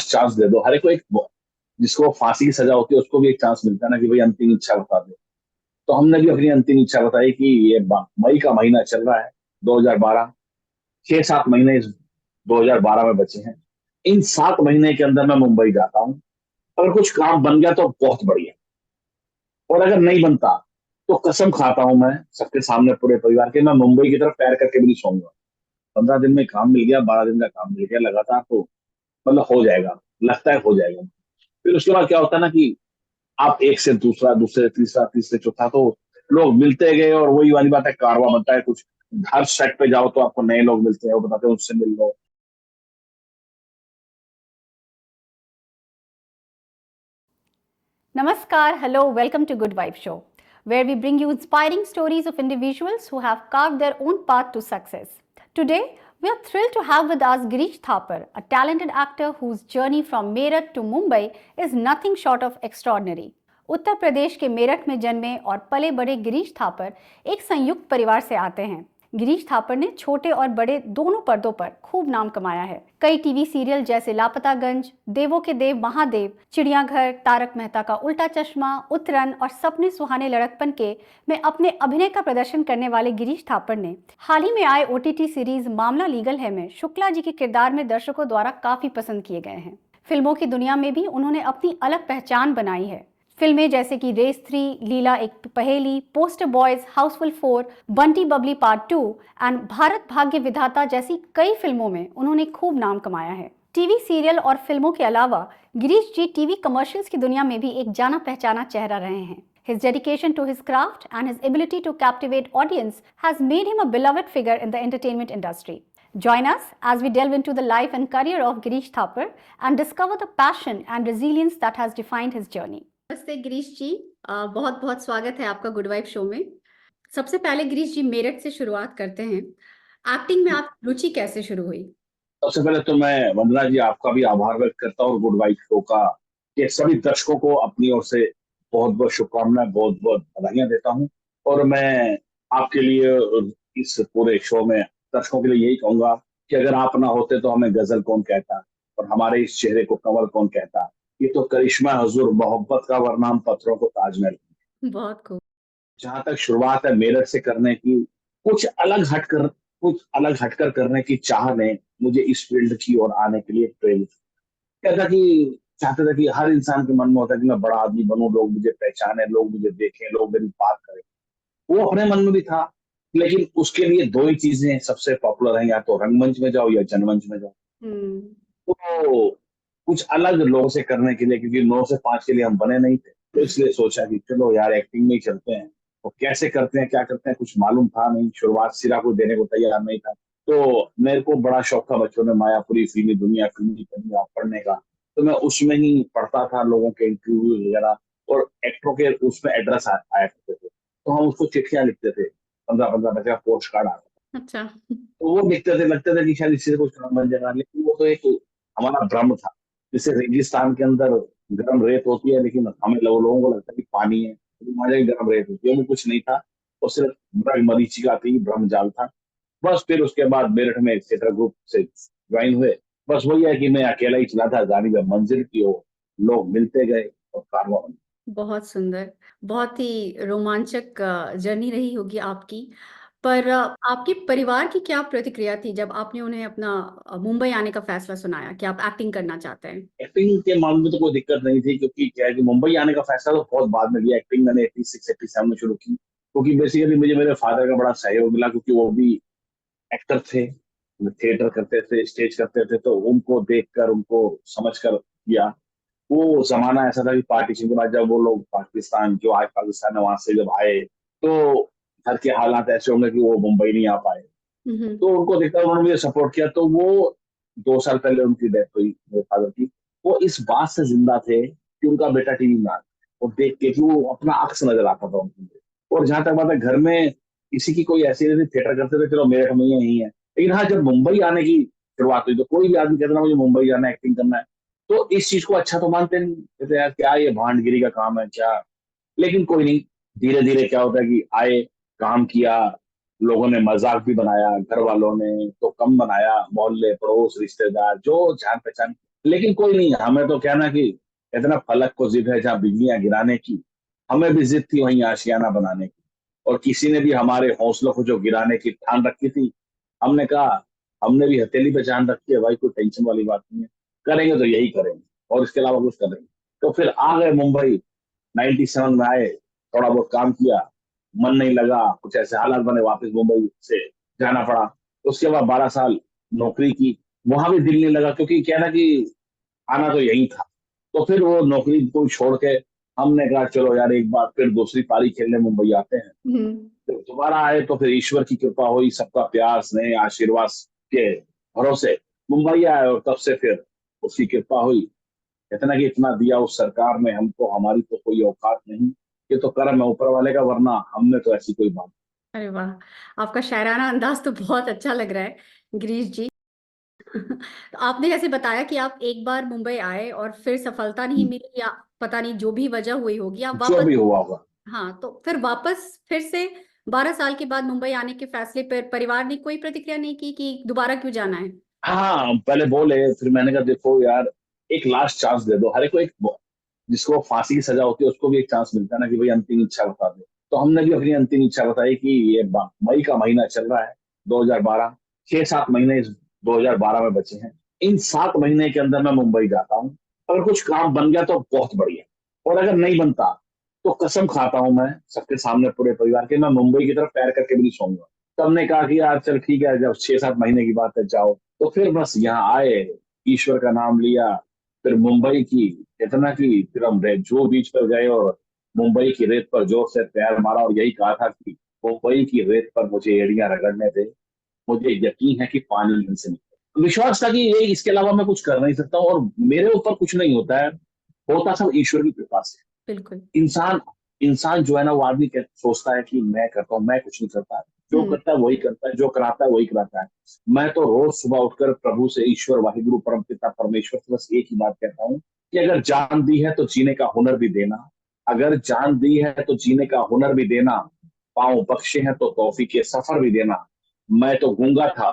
Chance दे दो हर एक को। एक जिसको फांसी की सजा होती है उसको भी एक चांस मिलता है ना कि भाई अंतिम इच्छा बता दे। तो हमने भी अपनी अंतिम इच्छा बताई कि ये मई का महीना चल रहा है 2012। 6-7 महीने इस 2012 में बचे हैं। इन 7 महीने के अंदर मैं मुंबई जाता हूँ। अगर कुछ काम बन गया तो बहुत बढ़िया, और अगर नहीं बनता तो कसम खाता हूं मैं सबके सामने पूरे परिवार के, मैं मुंबई की तरफ पैर करके भी नहीं सोऊंगा। 15 दिन में काम मिल गया, 12 दिन का काम मिल गया लगातार, तो मतलब हो जाएगा, लगता है हो जाएगा। फिर उसके बाद क्या होता है ना कि आप एक से दूसरा, दूसरे से तीसरा, तीसरे से चौथा, तो लोग मिलते गए और वही वाली बात है, कारवा बनता है कुछ। हर सेट पे जाओ तो आपको नए लोग मिलते हैं, वो बताते हैं उससे मिल लो। Namaskar, hello, welcome to Good Vibe Show, where we bring you inspiring stories of individuals who have carved their own path to success. Today, we are thrilled to have with us Girish Thapar, a talented actor whose journey from Meerut to Mumbai is nothing short of extraordinary. Uttar Pradesh के मेरठ में जन्मे और पले बड़े गिरीश थापर एक संयुक्त परिवार से आते हैं। गिरीश थापर ने छोटे और बड़े दोनों पर्दों पर खूब नाम कमाया है। कई टीवी सीरियल जैसे लापतागंज, देवों के देव महादेव, चिड़ियाघर, तारक मेहता का उल्टा चश्मा, उतरन और सपने सुहाने लड़कपन के में अपने अभिनय का प्रदर्शन करने वाले गिरीश थापर ने हाल ही में आए OTT सीरीज मामला लीगल है में शुक्ला जी के किरदार में दर्शकों द्वारा काफी पसंद किए गए हैं। फिल्मों की दुनिया में भी उन्होंने अपनी अलग पहचान बनाई है। फिल्में जैसे कि रेस 3, लीला एक पहेली, poster boys, Housefull 4, Bunty Babli part 2 and Bharat भाग्य विधाता जैसी कई फिल्मों में उन्होंने खूब नाम कमाया है। टीवी सीरियल और फिल्मों के अलावा गिरीश जी टीवी कमर्शियल्स की दुनिया में भी एक जाना पहचाना चेहरा रहे हैं। His dedication to his craft and his ability to captivate audience has made him a beloved figure in the entertainment industry. Join us as we delve into the life and career of Girish Thapar and discover the passion and resilience that has defined his journey. नमस्ते गिरीश जी, बहुत बहुत स्वागत है आपका good vibe show में। सबसे पहले गिरीश जी मेरठ से शुरुआत करते हैं। एक्टिंग में आपकी रुचि कैसे शुरू हुई? सबसे पहले तो मैं वंदना जी आपका भी आभार व्यक्त करता हूँ, और गुड वाइफ शो का के सभी दर्शकों को अपनी ओर से बहुत बहुत शुभकामनाएं, बहुत बहुत बधाइयां देता हूँ। और मैं आपके लिए इस पूरे शो में दर्शकों के लिए यही कहूंगा कि अगर आप ना होते तो हमें गजल कौन कहता, और हमारे इस चेहरे को कमल कौन कहता। ये तो करिश्मा हुजूर मोहब्बत का, वरना हम पत्थरों को ताजमहल। बहुत खूब। जहां तक शुरुआत है मेरठ से करने की, कुछ अलग हटकर करने की चाह ने मुझे इस फील्ड की ओर आने के लिए प्रेरित कहता कि चाहता था कि हर इंसान के मन में होता है कि मैं बड़ा आदमी बनूं, लोग मुझे पहचाने, लोग मुझे देखें, लोग मेरी बात करें। वो अपने मन में भी था, लेकिन उसके लिए दो ही चीजें सबसे पॉपुलर हैं, या तो रंगमंच में जाओ या जनमंच में जाओ। हम्म। तो कुछ अलग लोगों से करने के लिए, क्योंकि 9 से 5 के लिए हम बने नहीं थे, तो इसलिए सोचा कि चलो यार एक्टिंग में ही चलते हैं। और कैसे करते हैं, क्या करते हैं, कुछ मालूम था नहीं, शुरुआत सिरा कोई देने को तैयार नहीं था। तो मेरे को बड़ा शौक था बच्चों में मायापुरी, फिल्मी दुनिया, फिल्मी दुनिया पढ़ने का। तो मैं उसमें ही पढ़ता था, लोगों के इंटरव्यू वगैरह, और एक्टरों के उसमें एड्रेस आया करते थे, तो हम उसको चिट्ठियां लिखते थे। 15-15 का पोस्ट कार्ड आता था, अच्छा। तो वो लिखते थे, लगते थे कि शायद इससे कुछ काम बन जाएगा, लेकिन वो तो एक हमारा भ्रम था। जैसे रेगिस्तान के अंदर गर्म रेत होती है, लेकिन हमें लोगों को लगता है कि पानी है, तो हमारे गर्म रेत होती है, वो कुछ नहीं था। वो सिर्फ मरीचिका थी, भ्रम जाल था। बस फिर उसके बाद मेरठ में थिएटर ग्रुप से ज्वाइन हुए। बस वही है कि मैं अकेला ही चला था, जानी जब मंजिल की हो, लोग मिलते गए और कारवां बन बहुत सुंदर, बहुत ही रोमांचक जर्नी रही होगी आपकी। पर आपके परिवार की क्या प्रतिक्रिया थी जब आपने उन्हें अपना मुंबई आने का फैसला सुनाया कि आप एक्टिंग करना चाहते हैं? एक्टिंग के मामले में तो कोई दिक्कत नहीं थी, क्योंकि क्या है कि मुंबई आने का फैसला तो बहुत बाद में लिया। एक्टिंग मैंने 86-87 में शुरू की, क्योंकि बेसिकली मुझे मेरे फादर का बड़ा सहयोग मिला, क्योंकि वो भी एक्टर थे, थिएटर करते थे, स्टेज करते थे, तो उनको देखकर, उनको समझकर किया। वो जमाना ऐसा था कि पार्टीशन के बाद जब वो लोग पाकिस्तान, जो आज पाकिस्तान है, वहां से जब आए, तो घर के हालात ऐसे होंगे कि वो मुंबई नहीं आ पाए। हम्म। तो उनको देखकर उन्होंने मुझे सपोर्ट किया। तो वो 2 साल पहले उनकी डेथ हुई, मेरे फादर की। वो इस बात से जिंदा थे कि उनका बेटा टीवी में आ गया, और देख के कि वो अपना अक्स नजर आता था उनको। और जहां तक बात है, घर में किसी की कोई ऐसी नहीं थी, थिएटर करते थे, चलो मेरठ में यही है। लेकिन हाँ, जब मुंबई आने की शुरुआत हुई, तो कोई भी आदमी कहता ना मुझे मुंबई जाना है, एक्टिंग करना है, तो इस चीज को अच्छा तो मानते नहीं, कहते यार क्या ये भांडगिरी का काम है क्या। लेकिन कोई नहीं, धीरे धीरे क्या होता है कि आए, काम किया, लोगों ने मजाक भी बनाया, घर वालों ने तो कम बनाया, मोहल्ले पड़ोस रिश्तेदार जो जान पहचान, लेकिन कोई नहीं, हमें तो क्या ना कि इतना फलक को जिद है जहाँ बिजलियां गिराने की, हमें भी जिद थी वहीं आशियाना बनाने की। और किसी ने भी हमारे हौसलों को जो गिराने की ठान रखी थी, हमने कहा हमने भी हथेली पे जान रखी है भाई, कोई टेंशन वाली बात नहीं है, करेंगे तो यही करेंगे और इसके अलावा कुछ करेंगे। तो फिर आ गए मुंबई, 97 में आए, थोड़ा बहुत काम किया, मन नहीं लगा, कुछ ऐसे हालात बने, वापस मुंबई से जाना पड़ा। उसके बाद 12 साल नौकरी की, वहां भी दिल नहीं लगा, क्योंकि क्या ना कि आना तो यही था। तो फिर वो नौकरी को छोड़ के हमने कहा चलो यार एक बार फिर दूसरी पारी खेलने मुंबई आते हैं। हम्म। तो दोबारा आए तो फिर ईश्वर की कृपा हुई, सबका प्यार स्नेह आशीर्वाद के भरोसे मुंबई आए, और तब से फिर उसकी कृपा हुई। इतना कि इतना दिया उस सरकार ने हमको, हमारी तो कोई औकात नहीं, ये तो करम है ऊपर वाले का, वरना हमने तो ऐसी कोई बात। अरे वाह, आपका शायराना अंदाज तो बहुत अच्छा लग रहा है गिरीश जी। तो आपने जैसे बताया कि आप एक बार मुंबई आए और फिर सफलता नहीं मिली, या पता नहीं जो भी वजह हुई होगी, आप जो वापस। भी हुआ होगा। हाँ, तो फिर वापस फिर से 12 साल के बाद मुंबई आने के फैसले पर परिवार ने कोई प्रतिक्रिया नहीं की कि दोबारा क्यों जाना है? हाँ, पहले बोले, फिर मैंने कहा देखो यार, एक लास्ट चांस दे दो, हर एक को एक, जिसको फांसी की सजा होती है उसको भी एक चांस मिलता है ना कि भाई अंतिम इच्छा बता दे। तो हमने भी अपनी अंतिम इच्छा बताई कि ये मई का महीना चल रहा है, 2012, 6-7 महीने इस 2012 में बचे हैं। इन 7 महीने के अंदर मैं मुंबई जाता हूँ। अगर कुछ काम बन गया तो बहुत बढ़िया, और अगर नहीं बनता तो कसम खाता हूं मैं सबके सामने पूरे परिवार के, मैं मुंबई की तरफ पैर करके भी नहीं सोऊंगा। तो हमने कहा कि यार चल ठीक है, जब 6-7 महीने की बात है जाओ। तो फिर बस यहाँ आए, ईश्वर का नाम लिया, फिर मुंबई की, इतना कि फिर हम जो बीच पर गए और मुंबई की रेत पर जोर से पैर मारा, और यही कहा था कि मुंबई की रेत पर मुझे एड़ियां रगड़ने दे, मुझे यकीन है कि पानी इनसे निकले। विश्वास था कि ये, इसके अलावा मैं कुछ कर नहीं सकता हूँ, और मेरे ऊपर कुछ नहीं होता है, होता सब ईश्वर की कृपा से। बिल्कुल। इंसान इंसान जो है ना, वो आदमी सोचता है कि मैं करता हूँ, मैं कुछ नहीं करता, जो हम्म। करता है वही करता है, जो कराता है वही कराता है। मैं तो रोज सुबह उठकर प्रभु से, ईश्वर वाहिगुरु परम पिता परमेश्वर से बस एक ही बात कहता हूँ कि अगर जान दी है तो जीने का हुनर भी देना, अगर जान दी है तो जीने का हुनर भी देना, पाँव बख्शे हैं तो तौफीक के सफर भी देना। मैं तो गूंगा था,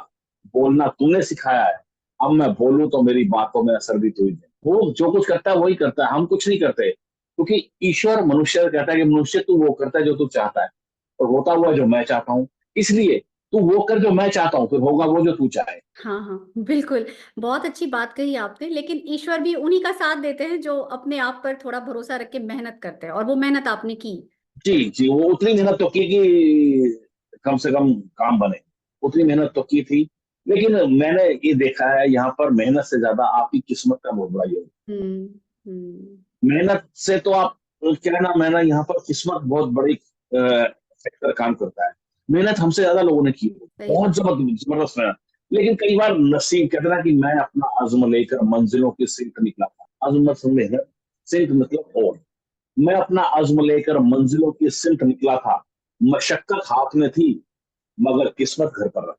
बोलना तूने सिखाया है, अब मैं बोलूं तो मेरी बातों में असर भी तू ही दे। वो जो कुछ करता है वही करता है, हम कुछ नहीं करते, क्योंकि ईश्वर मनुष्य से कहता है कि मनुष्य तू वो करता है जो तू चाहता है, और होता हुआ जो मैं चाहता हूँ, इसलिए तू वो कर जो मैं चाहता हूँ, फिर होगा वो जो तू चाहे। हाँ हाँ, बिल्कुल। बहुत अच्छी बात कही आपने, लेकिन ईश्वर भी उन्हीं का साथ देते हैं जो अपने आप पर थोड़ा भरोसा रख के मेहनत करते हैं, और वो मेहनत आपने की। जी जी, वो उतनी मेहनत तो की कि कम से कम काम बने, उतनी मेहनत तो की थी। लेकिन मैंने ये देखा है यहाँ पर मेहनत से ज्यादा आपकी किस्मत का बहुत बड़ा योग। हम्म। हम्म। मेहनत से तो आप, क्या नाम है ना, यहाँ पर किस्मत बहुत बड़ी फैक्टर काम करता है। मेहनत हमसे ज्यादा लोगों ने की है, सही बहुत बात। जबरदस्त जबरदस्त मेहनत। लेकिन कई बार नसीब कहते ना कि मैं अपना अज़्म लेकर मंजिलों की सिमत निकला था। अज़्म मतलब मेहनत, सिमत मतलब और, मैं अपना अज़्म लेकर मंजिलों की सिमत निकला था। मशक्कत हाथ में थी, मगर किस्मत घर पर रखी,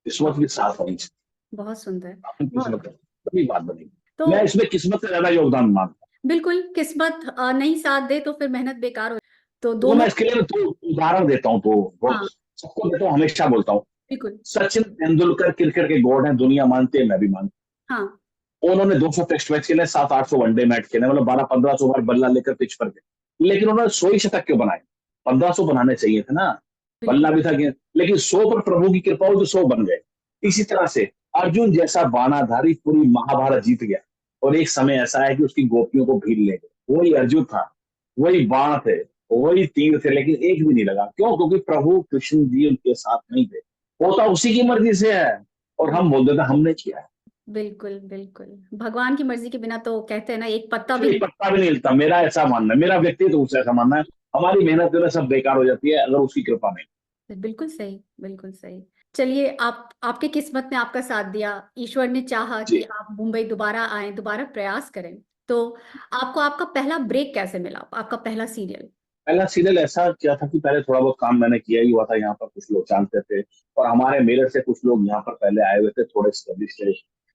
किस्मत वाह, भी साथ होनी चाहिए। बहुत सुंदर। अपनी बहुत। किस्मत है, तभी बात बनेगी। तो मैं इसमें किस्मत का ज्यादा योगदान मानता बिल्कुल, किस्मत नहीं साथ दे तो फिर मेहनत बेकार हो। तो हूँ। तो मैं दोनों। इसके लिए तो उदाहरण देता हूँ, तो हाँ। सबको देता हूँ, हमेशा बोलता हूँ, बिल्कुल। सचिन तेंदुलकर क्रिकेट के गॉड हैं, दुनिया मानती है, मैं भी मानता हाँ। हूँ। उन्होंने 200 टेस्ट मैच खेले, 700-800 वनडे मैच खेले, मतलब 1200-1500 बार बल्ला लेकर पिच पर गए। लेकिन उन्होंने 100 ही शतक क्यों बनाए? 1500 बनाने चाहिए थे ना, बिल्कुल। बल्ला भी था लेकिन 100 पर प्रभु की कृपा हुई तो 100 बन गए। इसी तरह से अर्जुन जैसा बाणाधारी पूरी महाभारत जीत गया, और एक समय ऐसा है कि उसकी गोपियों को भीड़ ले गए, वही अर्जुन था, वही बाण थे, वही तीर थे, लेकिन एक भी नहीं लगा। क्यों? क्योंकि प्रभु कृष्ण जी उनके साथ नहीं थे। होता उसी की मर्जी से है, और हम बोल देते हमने किया है। बिल्कुल बिल्कुल। भगवान की मर्जी के बिना तो कहते हैं ना, एक पत्ता तो भी एक नहीं। पत्ता भी नहीं हिलता, मेरा ऐसा मानना है, मेरा व्यक्तित्व उससे ऐसा मानना है। हमारी मेहनत जो है सब बेकार हो जाती है अगर उसकी कृपा नहीं। बिल्कुल सही, बिल्कुल सही। चलिए, आप आपके किस्मत ने आपका साथ दिया, ईश्वर ने चाहा कि जी। आप मुंबई दोबारा आए, दोबारा प्रयास करें। तो आपको आपका पहला ब्रेक कैसे मिला, आपका पहला सीरियल? पहला सीरियल ऐसा क्या था कि पहले थोड़ा बहुत काम मैंने किया ही हुआ था, यहाँ पर कुछ लोग जानते थे, और हमारे मेरठ से कुछ लोग यहाँ पर पहले आए हुए थे, थोड़े स्टेब्लिश थे,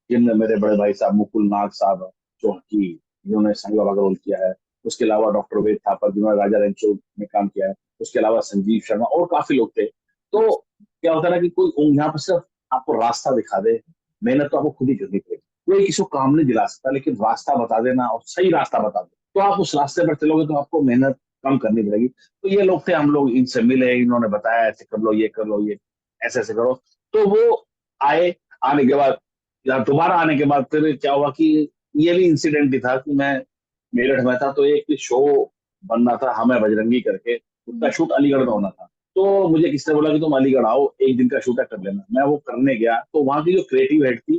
जिनमें मेरे बड़े भाई साहब मुकुल नाग साहब, जो कि जिन्होंने साईं बाबा का रोल किया है। उसके अलावा डॉक्टर वेद थापर, जिन्होंने राजा रेंचो में काम किया है। उसके अलावा संजीव शर्मा, और काफी लोग थे। तो क्या होता है ना कि कोई यहाँ पर सिर्फ आपको रास्ता दिखा दे, मेहनत तो आपको खुद ही करनी पड़ेगी। कोई किसी को काम नहीं दिला सकता, लेकिन रास्ता बता देना और सही रास्ता बता दे तो आप उस रास्ते पर चलोगे, तो आपको मेहनत कम करनी पड़ेगी। तो ये लोग थे, हम लोग इनसे मिले, इन्होंने बताया ऐसे कर लो, ये कर लो, ये ऐसे ऐसे करो। तो वो आए। आने के बाद, या दोबारा आने के बाद फिर क्या हुआ कि ये भी इंसिडेंट ही था कि मैं मेरठ में था, तो एक शो बनना था हमें बजरंगी करके, उसका शूट अलीगढ़ में होना था। तो मुझे किसने बोला कि तुम अलीगढ़ आओ, एक दिन का शूट है, कर लेना। मैं वो करने गया, तो वहां की जो क्रिएटिव हेड थी,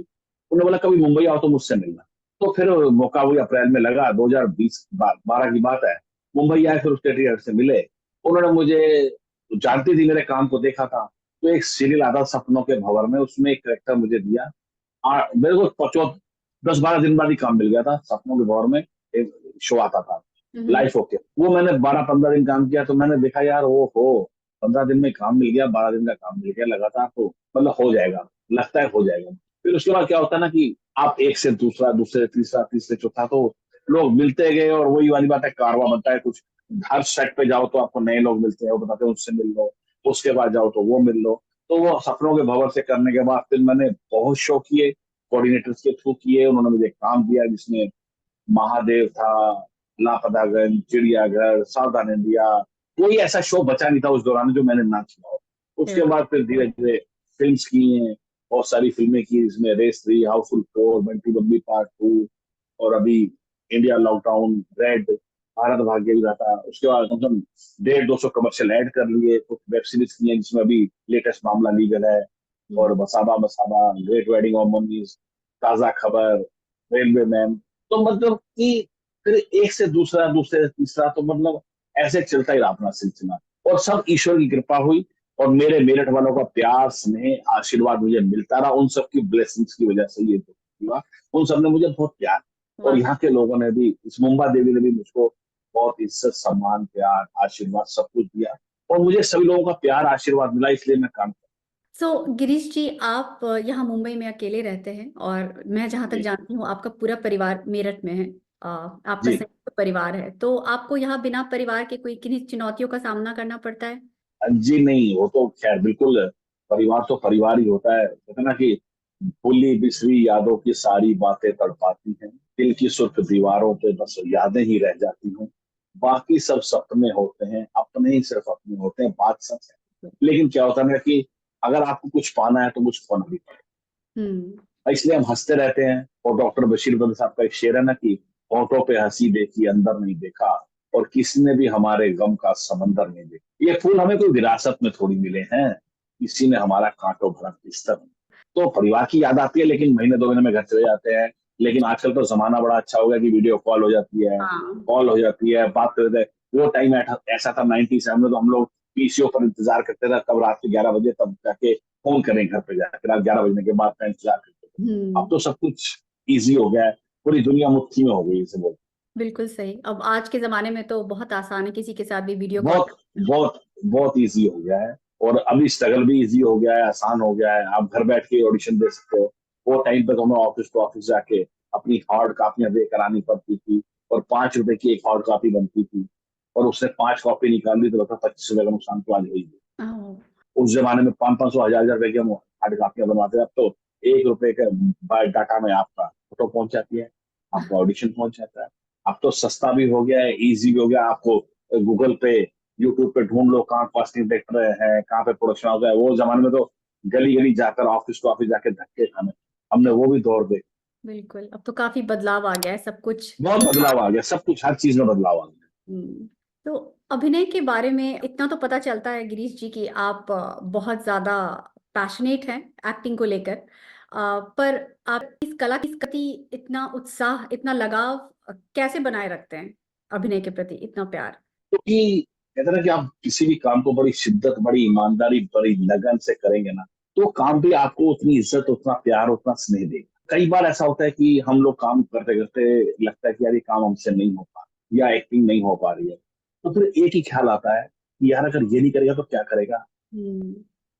उन्होंने बोला कभी मुंबई आओ तो मुझसे मिलना। तो फिर मौका वही अप्रैल में लगा, 2020-12 की बात है। मुंबई आए, फिर उस क्रिएटिव हेड से मिले। उन्होंने मुझे, जानती थी मेरे काम को, देखा था। तो एक सीरियल आता सपनों के भंवर में, उसमें एक करेक्टर मुझे दिया। मेरे को 10-12 दिन बाद ही काम मिल गया था। सपनों के भंवर में एक शो आता था, लाइफ ओके। वो मैंने 12-15 दिन काम किया, तो मैंने देखा यार, वो हो 15 दिन में काम मिल गया, 12 दिन का काम मिल गया लगातार, तो मतलब हो जाएगा, लगता है हो जाएगा। फिर उसके बाद क्या होता है ना कि आप एक से दूसरा, दूसरे से तीसरा, तीसरे चौथा, तो लोग मिलते गए, और वही वाली बात है, कारवा बनता है कुछ। हर सेट पे जाओ तो आपको नए लोग मिलते हैं, वो बताते हैं उससे मिल लो, उसके बाद जाओ तो वो मिल लो। तो वो सपनों के भंवर से करने के बाद फिर मैंने बहुत शो किए, कोऑर्डिनेटर्स के थ्रू किए। उन्होंने मुझे काम दिया जिसमें महादेव था, लापतागंज, चिड़ियाघर, सावधान इंडिया। कोई ऐसा शो बचा नहीं था उस दौरान जो मैंने ना किया हो। उसके बाद फिर धीरे धीरे फिल्म की हैं, बहुत सारी फिल्में की, जिसमें रेस 3, हाउसफुल 4, बंटी बम्बी पार्ट 2, और अभी इंडिया लॉकडाउन, रेड, भारत भाग्य भी था। उसके बाद कम से कम 150-200 कमर्शियल ऐड कर लिए, कुछ वेब सीरीज की हैं, जिसमें अभी लेटेस्ट मामला लीगल है, और Masaba Masaba, great wedding of मनीज, ताजा खबर, रेलवे मैन। तो मतलब कि फिर एक से दूसरा, दूसरे से तीसरा, तो मतलब ऐसे चलता ही रहा अपना सिलसिला। और सब ईश्वर की कृपा हुई, और मेरे मेरठ वालों का प्यार, स्नेह, आशीर्वाद मुझे मिलता रहा। उन सबकी ब्लेसिंग्स की वजह से ये तो हुआ। उन सब ने मुझे बहुत प्यार, और यहाँ के लोगों ने भी, इस मुंबा देवी ने भी मुझको बहुत इज्जत, सम्मान, प्यार, आशीर्वाद सब कुछ दिया। और मुझे सभी लोगों का प्यार, आशीर्वाद मिला, इसलिए मैं काम सो गिरीश जी, आप यहाँ मुंबई में अकेले रहते हैं और मैं जहाँ तक जी जानती हूँ आपका पूरा परिवार मेरठ में है। आपका जी संयुक्त परिवार है, तो आपको यहाँ बिना परिवार के कोई किन्हीं चुनौतियों का सामना करना पड़ता है? जी नहीं, वो तो खैर बिल्कुल, परिवार तो परिवार ही होता है। कहते हैं ना कि भूली बिसरी यादों की सारी बातें तड़पाती हैं, दिल की सुर्ख दीवारों पे बस यादें ही रह जाती हैं, बाकी सब सपने होते हैं, अपने ही सिर्फ अपने होते हैं, बात सच है। लेकिन क्या होता है ना कि अगर आपको कुछ पाना है तो कुछ खोना भी हम्म। पड़ेगा, इसलिए हम हंसते रहते हैं। और डॉक्टर बशीर बद्र साहब का एक शेर है ना कि होठों पे हंसी देखी, अंदर नहीं देखा, और किसी ने भी हमारे गम का समंदर नहीं देखा। ये फूल हमें कोई विरासत में थोड़ी मिले हैं, किसी ने हमारा कांटों भरा बिस्तर। तो परिवार की याद आती है, लेकिन महीने 2 महीने में घर चले जाते हैं। लेकिन आजकल तो जमाना बड़ा अच्छा हो गया कि वीडियो कॉल हो जाती है, हाँ। कॉल हो जाती है, बात करते हैं। वो टाइम ऐसा था 97 में, तो हम लोग पीसीओ पर इंतजार करते थे, तब रात के 11 बजे, तब जाके फोन करें घर पे जाकर, रात 11 बजने के बाद का इंतजार करते थे। अब हम्म। तो सब कुछ इजी हो गया है, पूरी दुनिया मुट्ठी में हो गई है, इसे बोल। बिल्कुल सही। अब आज के जमाने में तो बहुत आसान है किसी के साथ भी वीडियो कॉल। बहुत बहुत बहुत इजी हो गया है। और अभी स्ट्रगल भी इजी हो गया है, आसान हो गया है, आप घर बैठ के ऑडिशन दे सकते हो। वो टाइम पे तो हमें ऑफिस टू ऑफिस जाके अपनी हार्ड कापियां दे करानी पड़ती थी, और 5 रुपए की एक हार्ड कॉपी बनती थी, और उससे 5 कॉपी निकाल दी तो बता 25 रुपए का नुकसान तो आज हुई। उस जमाने में 500-500, 1000-1000 रुपए की हम हार्ड कापियां बनवाते थे। अब तो 1 रुपए के बायोडाटा में आपका फोटो पहुंच जाती है, आपका ऑडिशन पहुंच जाता है। अब तो सस्ता भी हो गया है, इजी भी हो गया। आपको गूगल पे, यूट्यूब पे ढूंढ लो कहाँ कास्टिंग डायरेक्टर है, कहाँ पे प्रोडक्शन होता है। वो जमाने में तो गली गली जाकर, ऑफिस टू ऑफिस जाके धक्के खाने, हमने वो भी दौड़ दे। बिल्कुल, अब तो काफी बदलाव आ गया है सब कुछ। बहुत बदलाव आ गया, सब कुछ, हर चीज में बदलाव आ गया। हम्म। तो अभिनय के बारे में इतना तो पता चलता है गिरीश जी कि आप बहुत ज्यादा पैशनेट हैं एक्टिंग को लेकर। पर आप इस कला की प्रति इतना उत्साह, इतना लगाव कैसे बनाए रखते हैं? अभिनय के प्रति इतना प्यार। क्योंकि कहते हैं ना कि आप किसी भी काम को बड़ी शिद्दत, बड़ी ईमानदारी, बड़ी लगन से करेंगे ना, तो काम भी आपको उतनी इज्जत, उतना प्यार, उतना स्नेह देगा। कई बार ऐसा होता है कि हम लोग काम करते करते लगता है कि यार ये काम हमसे नहीं हो पा रहा, या एक्टिंग नहीं हो पा रही है। तो फिर एक ही ख्याल आता है कि यार अगर ये नहीं करेगा तो क्या करेगा, हम्म।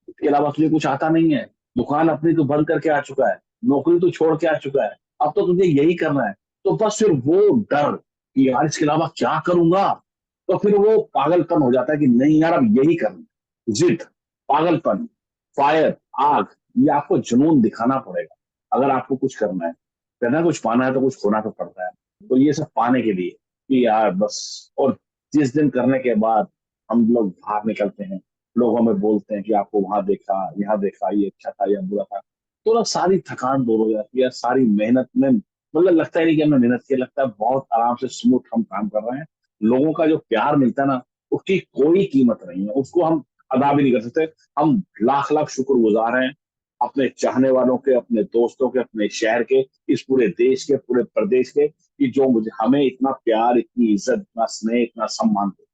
इसके अलावा तुझे कुछ आता नहीं है। दुकान अपनी तो बंद करके आ चुका है, नौकरी तो छोड़ के आ चुका है, अब तो तुझे यही करना है। तो बस फिर वो डर कि यार इसके अलावा क्या करूंगा, तो फिर वो पागलपन हो जाता है कि नहीं यार अब यही करना है। जिद, पागलपन, फायर, आग, ये आपको जुनून दिखाना पड़ेगा अगर आपको कुछ करना है। कहना कुछ पाना है तो कुछ खोना तो पड़ता है। तो ये सब पाने के लिए कि यार बस, और जिस दिन करने के बाद हम लोग बाहर निकलते हैं, लोग हमें बोलते हैं कि आपको वहां देखा, यहाँ देखा, ये अच्छा था या बुरा था, तो ना सारी थकान दूर हो जाती है, सारी मेहनत में मतलब लगता ही नहीं कि हमने मेहनत की, लगता है बहुत आराम से स्मूथ हम काम कर रहे हैं। लोगों का जो प्यार मिलता है ना, उसकी कोई कीमत नहीं है, उसको हम अदा भी नहीं कर सकते। हम लाख लाख शुक्रगुजार हैं अपने चाहने वालों के, अपने दोस्तों के, अपने शहर के, इस पूरे देश के, पूरे प्रदेश के, कि जो मुझे हमें इतना प्यार, इतनी इज्जत, इतना स्नेह, इतना सम्मान दे।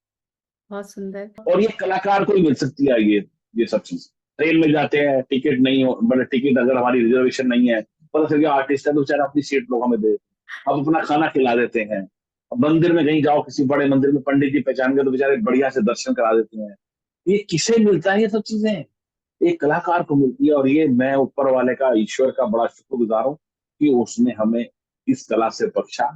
बहुत सुंदर। और ये कलाकार को ही मिल सकती है ये सब चीज। ट्रेन में जाते हैं, टिकट नहीं हो, मतलब टिकट अगर हमारी रिजर्वेशन नहीं है, पता चल गया आर्टिस्ट है तो बेचारा अपनी सीट लोग हमें दे, हम अपना खाना खिला देते हैं। मंदिर में कहीं जाओ, किसी बड़े मंदिर में पंडित जी पहचान गए तो बेचारे बढ़िया से दर्शन करा देते हैं। ये किसे मिलता है ये सब चीजें? एक कलाकार को मिलती है। और ये मैं ऊपर वाले का, ईश्वर का बड़ा शुक्रगुजार हूँ कि उसने हमें इस कला से बख्शा।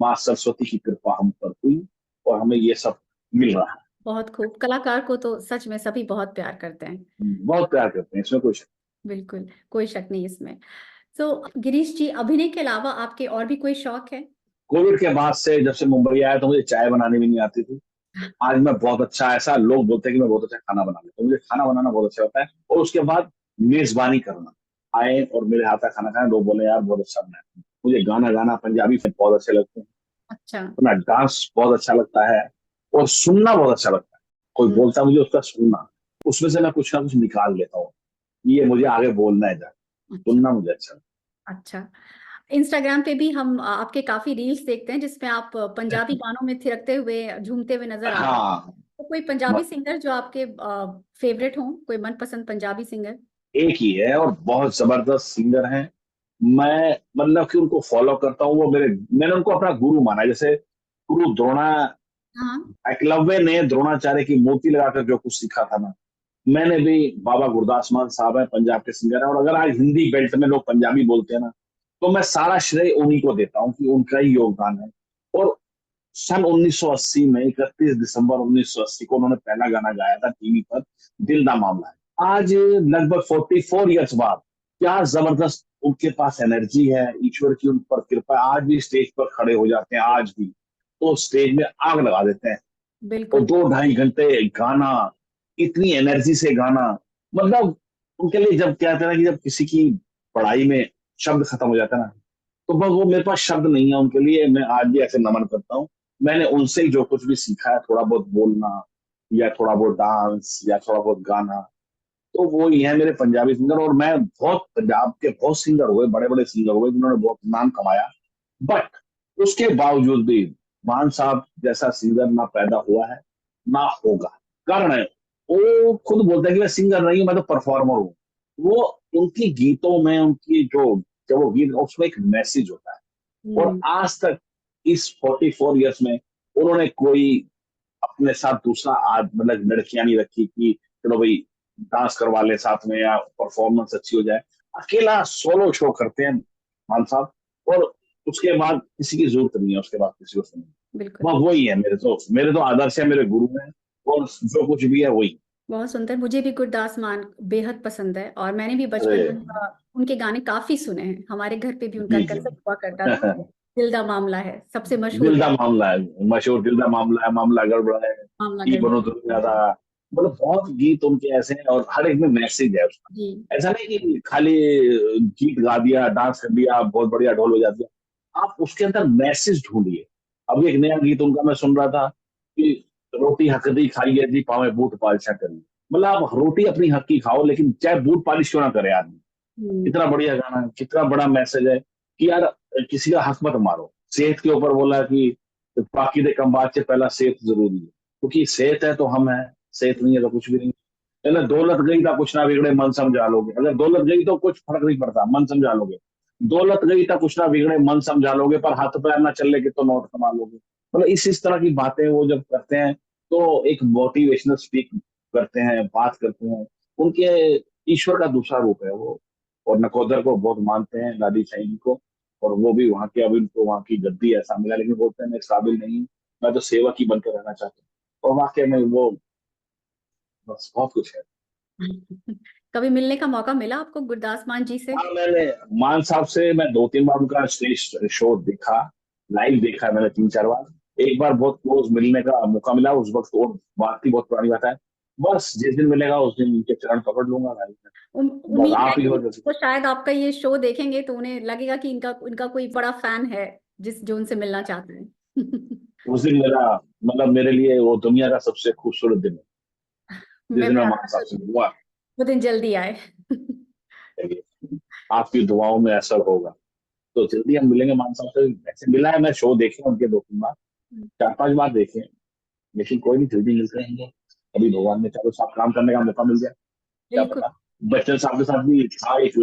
माँ सरस्वती की कृपा हम पर हुई और हमें ये सब मिल रहा है। बहुत खूब। कलाकार को तो सच में सभी बहुत प्यार करते हैं। बहुत प्यार करते हैं, इसमें कोई शक बिल्कुल, कोई शक नहीं इसमें। तो गिरीश जी, अभिनय के अलावा आपके और भी कोई शौक है? नहीं। कोविड के बाद से जब से मुंबई आया तो मुझे चाय बनानी भी नहीं आती थी। आज मैं बहुत अच्छा, ऐसा लोग बोलते हैं कि मैं बहुत अच्छा खाना बना लेता हूँ, मुझे खाना बनाना बहुत अच्छा होता है। और उसके बाद मेजबानी करना, आए और मेरे हाथ का खाना खाएं, लोग बोले यार बहुत अच्छा बनाया है। मुझे गाना गाना पंजाबी फिल्म बहुत अच्छे लगते हैं, अच्छा। अपना डांस बहुत अच्छा लगता है, और सुनना बहुत अच्छा लगता है। कोई हम्म। बोलता है मुझे उसका सुनना, उसमें से मैं कुछ ना कुछ निकाल लेता हूँ, ये मुझे आगे बोलना है, जाके अच्छा। सुनना मुझे अच्छा अच्छा। इंस्टाग्राम पे भी हम आपके काफी रील्स देखते हैं जिसमें आप पंजाबी लगता गानों में थिरकते हुए, झूमते हुए नजर है। आते हैं। हाँ, तो कोई पंजाबी सिंगर जो आपके फेवरेट हो, कोई मनपसंद पंजाबी सिंगर? एक ही है और बहुत जबरदस्त सिंगर हैं। मैं मतलब कि उनको फॉलो करता हूँ, वो मैंने उनको अपना गुरु माना है। जैसे गुरु द्रोणा, हाँ। एकलव्य ने द्रोणाचार्य की मूर्ति लगाकर जो कुछ सीखा था ना, मैंने भी, बाबा गुरदास मान साहब है, पंजाब के सिंगर है, और अगर आज हिंदी बेल्ट में लोग पंजाबी बोलते हैं ना, तो मैं सारा श्रेय उन्हीं को देता हूँ कि उनका ही योगदान है। और सन 1980 में 31 दिसंबर 1980 को उन्होंने पहला गाना गाया था टीवी पर, दिल दा मामला है। आज लगभग 44 ईयर्स बाद, क्या जबरदस्त उनके पास एनर्जी है, ईश्वर की उन पर कृपा है, आज भी स्टेज पर खड़े हो जाते हैं, आज भी तो स्टेज में आग लगा देते हैं। और बिल्कुल। 2 ढाई घंटे गाना, इतनी एनर्जी से गाना, मतलब उनके लिए जब कहते हैं ना कि जब किसी की पढ़ाई में शब्द खत्म हो जाता है ना, तो बस वो, मेरे पास शब्द नहीं है उनके लिए, मैं आज भी ऐसे नमन करता हूँ। मैंने उनसे ही जो कुछ भी सीखा है, थोड़ा बहुत बोलना या थोड़ा बहुत डांस या थोड़ा बहुत गाना, तो वो ही है मेरे पंजाबी सिंगर। और मैं बहुत, पंजाब के बहुत सिंगर हुए, बड़े बड़े सिंगर हुए जिन्होंने बहुत नाम कमाया, बट उसके बावजूद भी मान साहब जैसा सिंगर ना पैदा हुआ है ना होगा। कारण है, वो खुद बोलते हैं कि मैं सिंगर नहीं हूं, मैं तो परफॉर्मर हूँ। वो उनकी गीतों में, उनकी जो, जब वो गीत, उसमें एक मैसेज होता है। और हम्म। आज तक इस 44 ईयर्स में उन्होंने कोई अपने साथ दूसरा मतलब लड़कियां नहीं रखी कि चलो भाई डांस करवा ले साथ में या परफॉर्मेंस अच्छी हो जाए। अकेला सोलो शो करते हैं मान साहब, और उसके बाद किसी की जरूरत नहीं है, उसके बाद किसी को सुनने। बिल्कुल। वह वही है, मेरे तो आदर्श है, मेरे गुरु हैं, और जो कुछ भी है वही। बहुत सुंदर। मुझे भी गुरदास मान बेहद पसंद है और मैंने भी बचपन अरे में उनके गाने काफी सुने हैं। हमारे घर पे भी उनका जी जी। कैसेट हुआ करता था। दिल दा मामला है सबसे मशहूर दिल है। दा मामला है मशहूर, दिल दा मामला है, मामला गड़बड़ा है, मामला की गढ़। बनो दुनिया था, मतलब बहुत गीत उनके ऐसे हैं, और हर एक में मैसेज है उसका। जी। ऐसा नहीं कि खाली गीत गा दिया, डांस कर दिया, बहुत बढ़िया ढोल हो जाती है, आप उसके अंदर मैसेज ढूंढिए। अभी एक नया गीत उनका मैं सुन रहा था कि रोटी हक दी खाइए जी पावे बूट पालिशा करिए। मतलब आप रोटी अपनी हक की खाओ, लेकिन चाहे बूट पालिश क्यों ना करे आदमी। हम्म। कितना बढ़िया गाना है, कितना बड़ा मैसेज है कि यार किसी का हक मत मारो। सेहत के ऊपर बोला कि बाकी दे कम बात से पहला सेहत जरूरी है, क्योंकि सेहत है तो हम है, सेहत नहीं है तो कुछ भी नहीं है ना। दौलत गई तो कुछ ना बिगड़े मन समझा लोगे, अगर दौलत गई तो कुछ फर्क नहीं पड़ता, मन समझा लोगे। दौलत गई तो कुछ ना बिगड़े मन समझा लोगे, पर हाथ पैर ना चल के तो नोट कमा लोगे। मतलब इस तरह की बातें वो जब करते हैं, तो एक मोटिवेशनल स्पीक करते हैं, बात करते हैं। उनके ईश्वर का दूसरा रूप है वो। और नकोदर को बहुत मानते हैं, लादी साईं को। और वो भी वहां के, अभी उनको वहां की गद्दी ऐसा मिला, लेकिन बोलते हैं मैं इस काबिल नहीं हूँ, मैं तो सेवक ही बनकर रहना चाहता हूँ। और वाकई में वो बस बहुत कुछ है। कभी मिलने का मौका मिला आपको गुरदास मान जी से? हाँ, मैंने मान साहब से मैं 2-3 बार उनका स्टेज शो देखा, लाइव देखा है मैंने 3-4 बार। एक बार बहुत क्लोज मिलने का मौका मिला, उस वक्त वो बात थी, बहुत पुरानी बात है। बस जिस दिन मिलेगा उस दिन उनके चरण पकड़ लूंगा भाई। बस उम्मीद है आप ही कि हो वो शायद आपका ये शो देखेंगे तो उन्हें लगेगा कि इनका इनका कोई बड़ा फैन है जिस जो उनसे मिलना चाहते हैं। उस दिन मेरा, मतलब मेरे लिए वो दुनिया का सबसे खूबसूरत दिन है, जिस मैं दिन मैं मान प्रार्थना साहब से करूंगी मिलूंगा। वो दिन जल्दी आए। आपकी दुआओं में असर होगा तो जल्दी हम मिलेंगे मान साहब से। वैसे मिला है, मैं शो देखे उनके 2-3 बार, 4-5 बार देखे हैं, लेकिन कोई नहीं, जल्दी मिलते रहेंगे। अभी भगवान ने चाहे तो साथ काम करने का मौका मिल जाए, क्या बिल्कुल। पता। बच्चन साहब के साथ भी था एक,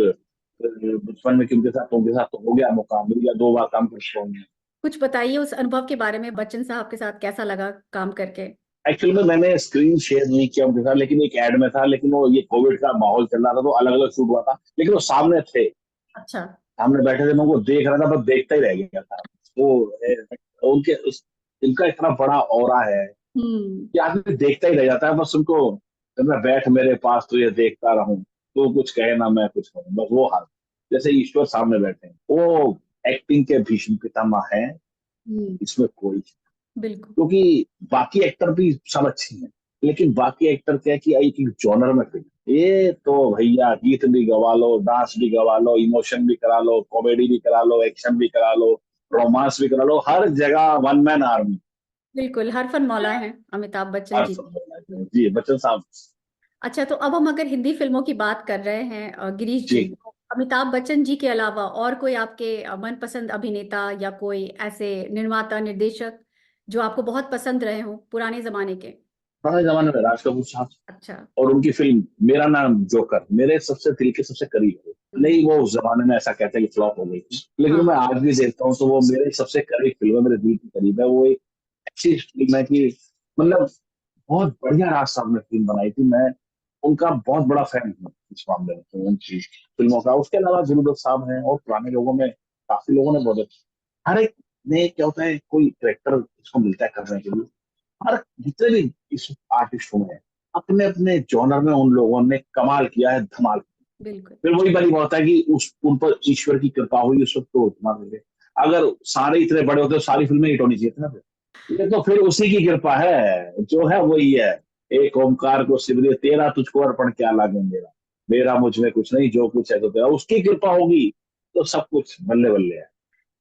बचपन में कि उनके साथ तो हो गया, मौका मिल गया 2 बार काम कर चुका हूं। कुछ बताइए उस अनुभव के बारे में, बच्चन साहब के साथ कैसा लगा काम करके? एक्चुअली में मैंने स्क्रीन शेयर नहीं किया उनके साथ, लेकिन एक एड में था, लेकिन वो ये कोविड का माहौल चल रहा था तो अलग अलग शूट हुआ था, लेकिन वो सामने थे, अच्छा। सामने बैठे थे, मैं उनको देख रहा था, बस देखता ही रह गया था। वो उनके इनका इतना बड़ा ऑरा है हम्म। कि आदमी देखता ही रह जाता है, बस उनको, जब मैं बैठ मेरे पास तो ये देखता रहूं, तो कुछ कहे ना मैं कुछ कहूं, बस वो हाल, जैसे ईश्वर सामने बैठे हैं। वो एक्टिंग के भीष्म पितामह है, हम्म। इसमें कोई, बिल्कुल। क्योंकि बाकी एक्टर भी सब अच्छे हैं, लेकिन बाकी एक्टर क्या है कि एक एक जॉनर में फिल्म, ये तो भैया गीत भी गवा लो, डांस भी गवा लो, इमोशन भी करा लो, कॉमेडी भी करा लो, एक्शन भी करा लो, रोमांस भी करा लो, हर जगह वन मैन आर्मी। बिल्कुल हरफन मौला है अमिताभ बच्चन जी। जी बच्चन साहब। अच्छा, तो अब हम अगर हिंदी फिल्मों की बात कर रहे हैं गिरीश जी, जी, तो अमिताभ बच्चन जी के अलावा और कोई आपके मनपसंद अभिनेता या कोई ऐसे निर्माता निर्देशक जो आपको बहुत पसंद रहे हो पुराने जमाने के? पुराने जमाने में राज कपूर साहब, अच्छा। और उनकी फिल्म मेरा नाम जोकर मेरे सबसे दिल के सबसे करीब है। नहीं, वो उस जमाने में ऐसा कहते हैं कि फ्लॉप हो गई थी, लेकिन हाँ। मैं आज भी देखता हूँ तो वो मेरे सबसे करीब फिल्म है, मेरे दिल के करीब है। वो एक ऐसी फिल्म है कि, मतलब, बहुत बढ़िया राज साहब ने फिल्म बनाई थी। मैं उनका बहुत बड़ा फैन हूँ इस मामले में, तो उनकी फिल्मों का। उसके अलावा गुरुदत्त साहब हैं, और पुराने लोगों में काफी लोगों ने बहुत, हर एक ने क्या होता है, कोई करेक्टर इसको मिलता है करने के लिए, हर जितने भी इस आर्टिस्ट हुए हैं, अपने अपने जॉनर में उन लोगों ने कमाल किया है, धमाल। बिल्कुल। फिर वही बात होता है कि उस उन पर ईश्वर की कृपा हुई उस वक्त तो धमाल हो गए। अगर सारे इतने बड़े होते तो सारी फिल्में हिट होनी चाहिए थी ना फिर। ये तो फिर उसी की कृपा है, जो है वही है। एक ओमकार को सिमरिए तेरा तुझको अर्पण क्या लागे मेरा, मेरा मुझ में कुछ नहीं, जो कुछ है तो तेरा, उसकी कृपा होगी तो सब कुछ बल्ले बल्ले है।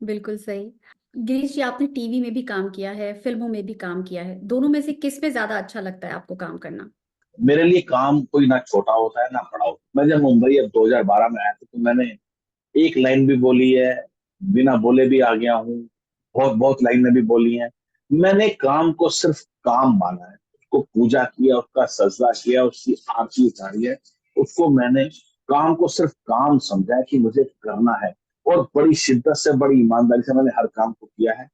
बिल्कुल सही। गिरीश जी, आपने टीवी में भी काम किया है, फिल्मों में भी काम किया है, दोनों में से किस में ज्यादा अच्छा लगता है आपको काम करना? मेरे लिए काम कोई ना छोटा होता है ना बड़ा होता है। मैं जब मुंबई अब 2012 में आया था तो मैंने एक लाइन भी बोली है, बिना बोले भी आ गया हूँ, बहुत बहुत लाइनें भी बोली हैं। मैंने काम को सिर्फ काम माना है, उसको पूजा किया, उसका सजदा किया, उसकी आरती उतारी है। उसको मैंने काम को सिर्फ काम समझा है कि मुझे करना है, और बड़ी शिद्दत से, बड़ी ईमानदारी से मैंने हर काम को किया है।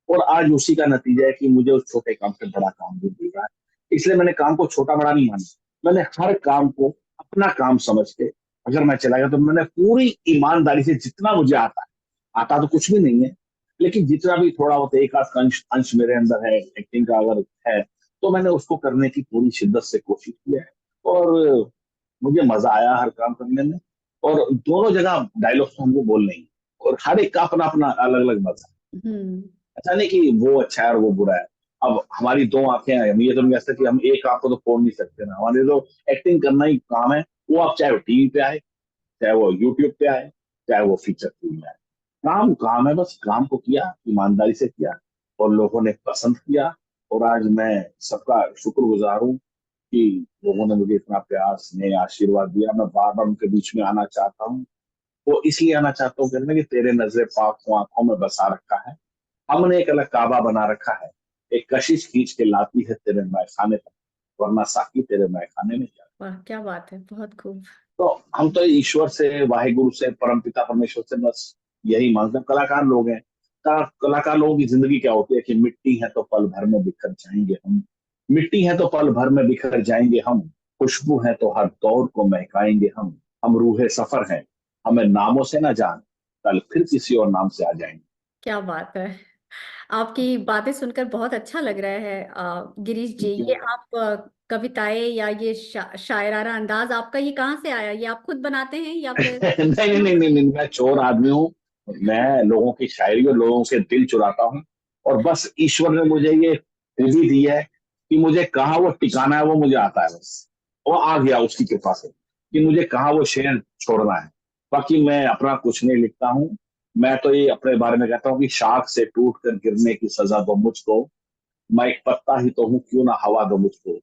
और आज उसी का नतीजा है कि मुझे उस छोटे काम से बड़ा काम भी मिल रहा है। इसलिए मैंने काम को छोटा बड़ा नहीं माना, मैंने हर काम को अपना काम समझ के अगर मैं चला गया तो मैंने पूरी ईमानदारी से, जितना मुझे आता है, आता तो कुछ भी नहीं है, लेकिन जितना भी थोड़ा बहुत एक आध अंश अंश मेरे अंदर है एक्टिंग का अगर है, तो मैंने उसको करने की पूरी शिद्दत से कोशिश की है। और मुझे मजा आया हर काम करने में। और दोनों जगह डायलॉग तो हमको बोलने ही, और हर एक का अपना अपना अलग अलग मजा है। हम्म। ऐसा नहीं कि वो अच्छा है और वो बुरा है। अब हमारी 2 आंखें हैं, हम ये तो नहीं कह सकते कि हम एक आंख को तो फोड़ नहीं सकते ना, हमारे तो एक्टिंग करना ही काम है। वो आप चाहे वो टीवी पे आए, चाहे वो यूट्यूब पे आए, चाहे वो फीचर फिल्म में आए, काम काम है। बस काम को किया, ईमानदारी से किया, और लोगों ने पसंद किया। और आज मैं सबका शुक्रगुजार हूँ कि लोगों ने मुझे इतना प्यार स्नेह आशीर्वाद दिया। मैं बार बार उनके बीच में आना चाहता हूँ, वो इसलिए आना चाहता हूँ कहने कि तेरे नजरे पाक को आंखों में बसा रखा है, हमने एक अलग काबा बना रखा है, एक कशिश खींच के लाती है तेरे मैखाने तक, वरना साकी तेरे मैखाने में क्या। वाह, क्या बात है, बहुत खूब। तो हम तो ईश्वर से, वाहिगुरु से, परमपिता परमेश्वर से बस यही मांगते हैं। कलाकार लोग हैं, कलाकार लोगों की जिंदगी क्या होती है कि मिट्टी है तो पल भर में बिखर जाएंगे हम, मिट्टी है तो पल भर में बिखर जाएंगे हम, खुशबू है तो हर दौर को महकाएंगे हम रूहे सफर हैं, हमें नामों से ना जान, कल फिर किसी और नाम से आ जाएंगे। क्या बात है। आपकी बातें सुनकर बहुत अच्छा लग रहा है गिरीश जी। ये आप कविताएं या ये शायराना अंदाज आपका ये कहाँ से आया? ये आप खुद बनाते हैं या फिर? नहीं नहीं नहीं नहीं नहीं, मैं चोर आदमी हूँ। मैं लोगों की शायरी और लोगों के दिल चुराता हूँ। और बस ईश्वर ने मुझे ये खूबी दी है कि मुझे कहाँ वो टिकाना है वो मुझे आता है। बस वो आ गया उसकी कृपा से कि मुझे कहाँ वो शेर छोड़ना है। बाकी मैं अपना कुछ नहीं लिखता हूँ। मैं तो ये अपने बारे में कहता हूँ कि शाख से टूट कर गिरने की सजा दो मुझको। मैं एक पत्ता ही तो हूँ, क्यों ना हवा दो मुझको।